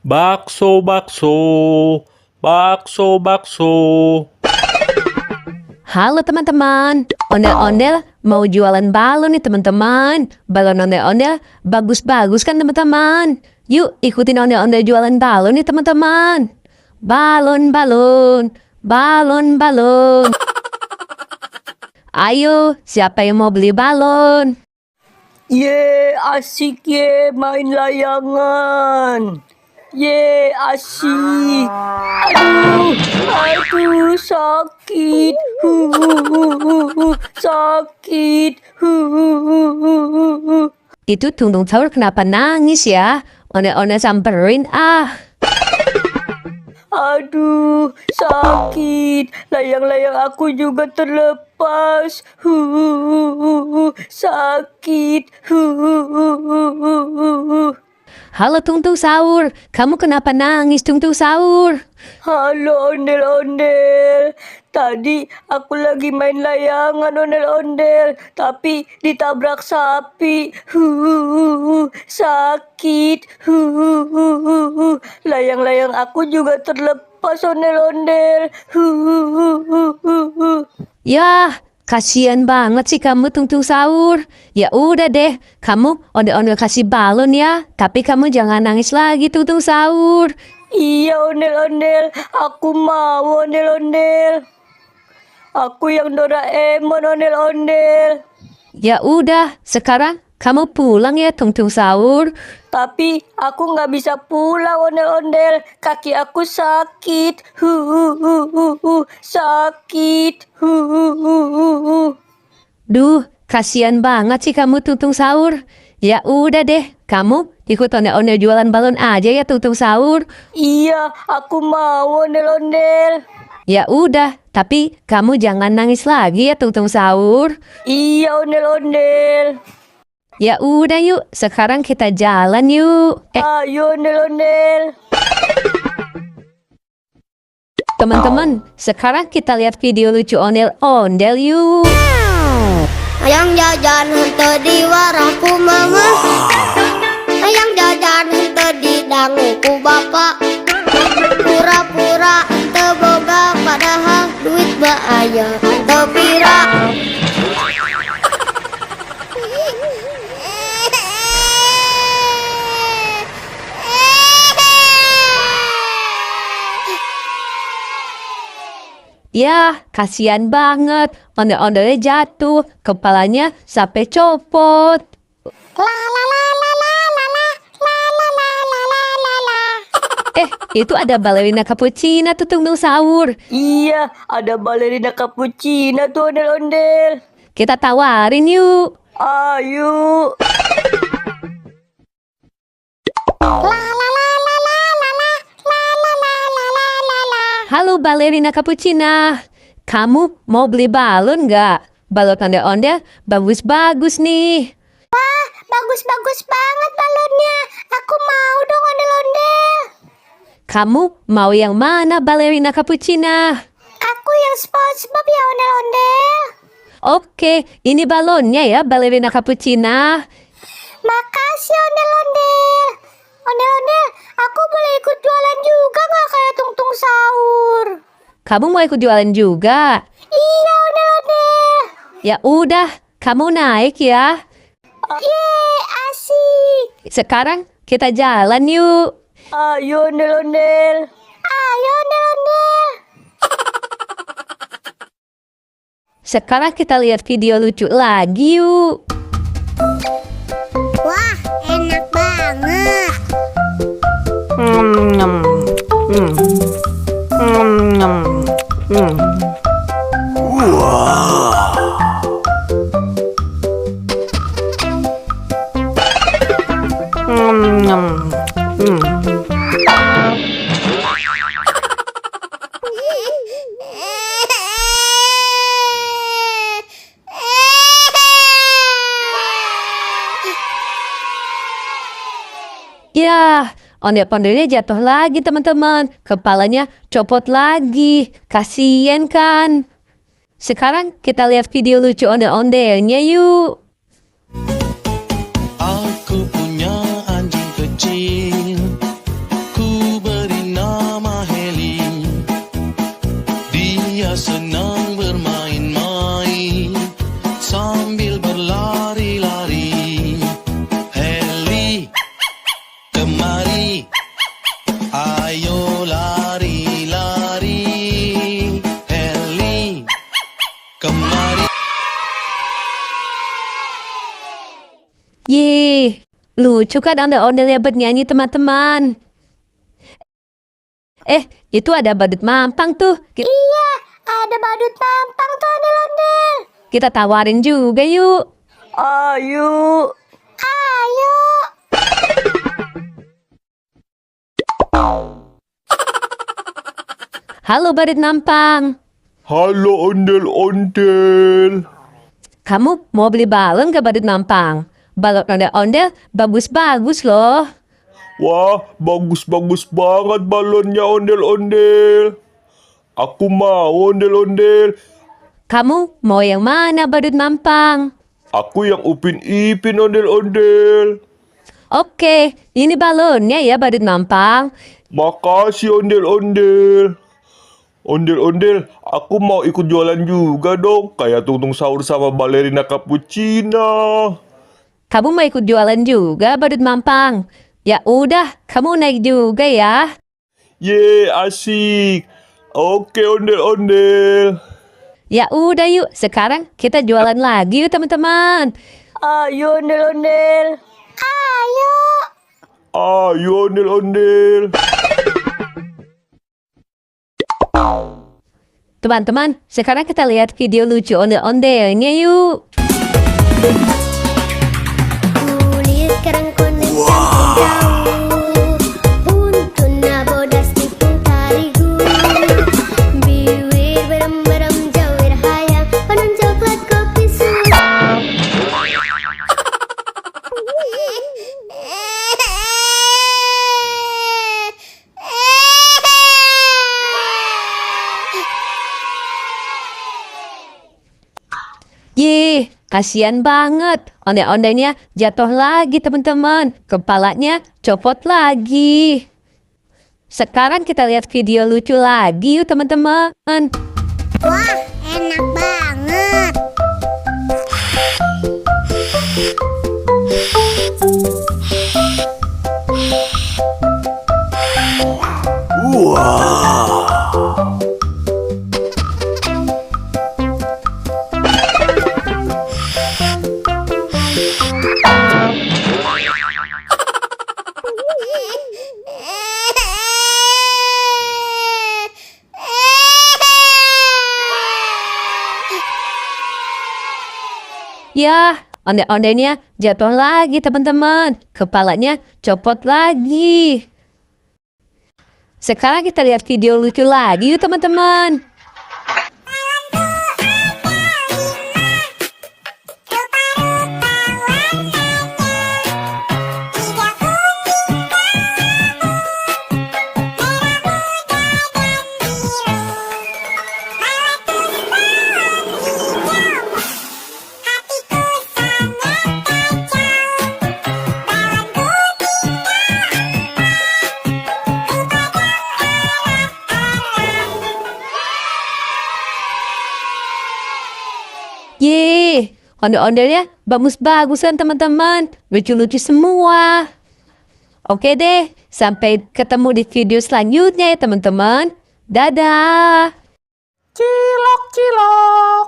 Bakso, bakso, bakso, bakso. Halo teman-teman, ondel-ondel mau jualan balon nih teman-teman. Balon ondel-ondel bagus-bagus kan teman-teman. Yuk ikutin ondel-ondel jualan balon nih teman-teman. Balon, balon, balon, balon. Ayo, siapa yang mau beli balon? Ye, asik ye main layangan. Ye, asik. Aduh, sakit. Sakit. Itu Tung Tung Sahur kenapa nangis ya? Ondel-ondel samperin ah. Aduh, sakit. Layang-layang aku juga terlepas. Sakit. Halo Tung Tung Sahur, kamu kenapa nangis Tung Tung Sahur? Halo ondel-ondel. Tadi aku lagi main layangan ondel-ondel, tapi ditabrak sapi. Sakit. Layang-layang aku juga terlepas ondel-ondel. Yah, kasihan banget sih kamu Tung Tung Sahur. Ya udah deh, kamu ondel-ondel kasih balon ya. Tapi kamu jangan nangis lagi Tung Tung Sahur. Iya ondel-ondel, aku mau ondel-ondel. Aku yang Doraemon ondel-ondel. Ya udah, sekarang kamu pulang ya Tung Tung Sahur. Tapi aku nggak bisa pulang ondel-ondel. Kaki aku sakit. Sakit. Duh, kasihan banget sih kamu Tung Tung Sahur. Ya udah deh, kamu ikut ondel-ondel jualan balon aja ya Tung Tung Sahur. Iya, aku mau ondel-ondel. Ya udah, tapi kamu jangan nangis lagi ya Tung Tung Sahur. Iya ondel-ondel. Ya udah yuk, sekarang kita jalan yuk. Ayo ondel-ondel. Teman-teman, sekarang kita lihat video lucu ondel-ondel yuk. Hayang jajan henteu di warahku mama. Hayang jajan henteu di danguku bapak. Pura-pura henteu boga padahal duit mah aya henteu pira. Ya, kasihan banget. Ondel-ondelnya jatuh, kepalanya sampai copot. Itu ada balerina cappuccino tuh Tung Tung Sahur. Iya, ada balerina cappuccino tuh ondel-ondel. Kita tawarin yuk. Ayo. Halo balerina cappuccino, kamu mau beli balon nggak? Balon ondel-ondel bagus-bagus nih. Wah, bagus-bagus banget balonnya. Aku mau dong ondel-ondel. Kamu mau yang mana balerina cappuccino? Aku yang SpongeBob ya ondel-ondel. Oke, ini balonnya ya balerina cappuccino. Makasih ondel-ondel. Ondel-ondel, aku boleh ikut jualan juga nggak kayak Tung Tung Sahur? Kamu mau ikut jualan juga? Iya ondel-ondel. Ya udah, kamu naik ya. Yeay, asik. Sekarang kita jalan yuk. Ayo ondel-ondel. Ayo ondel-ondel. Sekarang kita lihat video lucu lagi yuk. Wah, enak banget. Ya, ondel-ondelnya jatuh lagi teman-teman. Kepalanya copot lagi. Kasian kan? Sekarang kita lihat video lucu ondel-ondelnya yuk. Aku punya anjing kecil, ku Lucu kan ondel-ondel yang bernyanyi teman-teman. Itu ada badut mampang tuh. Iya, ada badut mampang tuh ondel-ondel. Kita tawarin juga yuk. Ayo. Ayo. Halo badut mampang. Halo ondel-ondel. Kamu mau beli balon ke badut mampang? Balon ondel-ondel bagus-bagus loh. Wah, bagus-bagus banget balonnya ondel-ondel. Aku mau ondel-ondel. Kamu mau yang mana badut mampang? Aku yang Upin Ipin ondel-ondel. Oke, ini balonnya ya badut mampang. Makasih ondel-ondel. Ondel-ondel, aku mau ikut jualan juga dong. Kayak Tung Tung Sahur sama Balerina Cappuccina. Kamu mau ikut jualan juga badut mampang? Ya udah, kamu naik juga ya. Ye, asik. Oke ondel-ondel. Ya udah yuk, sekarang kita jualan lagi yuk teman-teman. Ayo ondel-ondel. Ayo. Ayo ondel-ondel. Teman-teman, sekarang kita lihat video lucu ondel-ondelnya yuk. Kulit kerang kuning campur jauh. Untuna bodas tikung tarigu. Bibir berem-berem jawir hayang. Penuh coklat kopi susu. Ye, kasihan banget. Ondel-ondelnya jatuh lagi teman-teman. Kepalanya copot lagi. Sekarang kita lihat video lucu lagi yuk teman-teman. Wah, enak banget. Ya, ondel-ondelnya jatuh lagi teman-teman. Kepalanya copot lagi. Sekarang kita lihat video lucu lagi yuk teman-teman. Yeay, ondel-ondelnya bagus-bagusan teman-teman. Lucu-lucu semua. Oke deh, sampai ketemu di video selanjutnya ya teman-teman. Dadah. Cilok cilok.